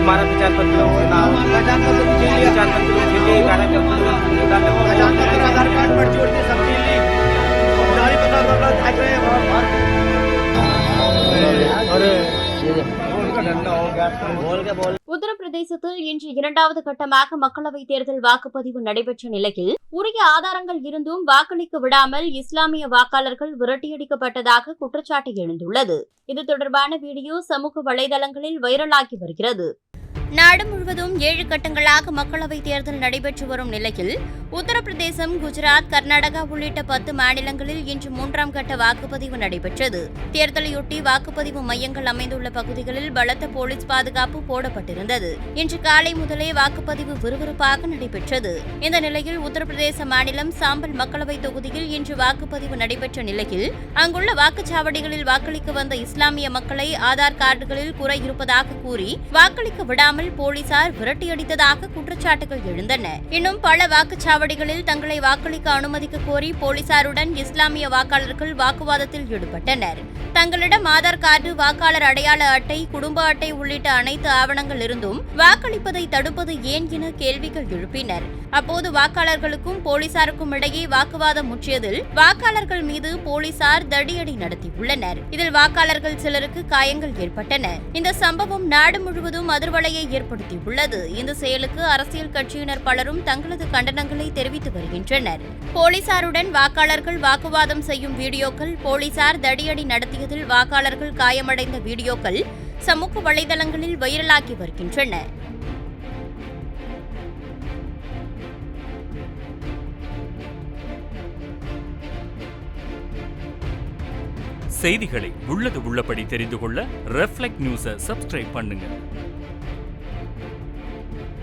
हमारा प्रचार पत्र आधार कार्ड पर्ची उड़ती सब चीज ली गाड़ी पता भाग रहे உத்தரப்பிரதேசத்தில் இன்று இரண்டாவது கட்டமாக மக்களவைத் தேர்தல் வாக்குப்பதிவு நடைபெற்ற நிலையில் உரிய ஆதாரங்கள் இருந்தும் வாக்களிக்க விடாமல் இஸ்லாமிய வாக்காளர்கள் விரட்டியடிக்கப்பட்டதாக குற்றச்சாட்டு எழுந்துள்ளது. இது தொடர்பான வீடியோ சமூக வலைதளங்களில் வைரலாகி வருகிறது. நாடு முழுவதும் 7 கட்டங்களாக மக்களவைத் தேர்தல் நடைபெற்று வரும் நிலையில் உத்தரப்பிரதேசம், குஜராத், கர்நாடகா உள்ளிட்ட 10 மாநிலங்களில் இன்று 3ஆம் கட்ட வாக்குப்பதிவு நடைபெற்றது. தேர்தலையொட்டி வாக்குப்பதிவு மையங்கள் அமைந்துள்ள பகுதிகளில் பலத்த போலீஸ் பாதுகாப்பு போடப்பட்டிருந்தது. இன்று காலை முதலே வாக்குப்பதிவு விறுவிறுப்பாக நடைபெற்றது. இந்த நிலையில் உத்தரப்பிரதேச மாநிலம் சாம்பல் மக்களவைத் தொகுதியில் இன்று வாக்குப்பதிவு நடைபெற்ற நிலையில் அங்குள்ள வாக்குச்சாவடிகளில் வாக்களிக்க வந்த இஸ்லாமிய மக்களை ஆதார் கார்டுகளில் குறை இருப்பதாக கூறி வாக்களிக்க விடாமல் போலீசார் விரட்டியடித்ததாக குற்றச்சாட்டுகள் எழுந்தன. இன்னும் பல வாக்குச்சாவடிகளில் தங்களை வாக்களிக்க அனுமதிக்க கோரி போலீசாருடன் இஸ்லாமிய வாக்காளர்கள் வாக்குவாதத்தில் ஈடுபட்டனர். தங்களிடம் ஆதார் கார்டு, வாக்காளர் அடையாள அட்டை, குடும்ப அட்டை உள்ளிட்ட அனைத்து ஆவணங்கள் இருந்தும் வாக்களிப்பதை தடுப்பது ஏன் என கேள்விகள் எழுப்பினர். அப்போது வாக்காளர்களுக்கும் போலீசாருக்கும் இடையே வாக்குவாதம் முற்றியதில் வாக்காளர்கள் மீது போலீசார் தடியடி நடத்தியுள்ளனர். இதில் வாக்காளர்கள் சிலருக்கு காயங்கள் ஏற்பட்டன. இந்த சம்பவம் நாடு முழுவதும் அதிர்வலையை ஏற்படுத்தியுள்ளது. இந்த செயலுக்கு அரசியல் கட்சியினர் பலரும் தங்களது கண்டனங்களை தெரிவித்து வருகின்றனர். போலீசாருடன் வாக்காளர்கள் வாக்குவாதம் செய்யும் வீடியோக்கள், போலீசார் தடியடி நடத்தியதில் வாக்காளர்கள் காயமடைந்த வீடியோக்கள் சமூக வலைதளங்களில் வைரலாகி வருகின்றன. செய்திகளை உள்ளது உள்ளபடி தெரிந்து கொள்ள ரெஃப்ளெக்ட் நியூஸை சப்ஸ்கிரைப் பண்ணுங்க.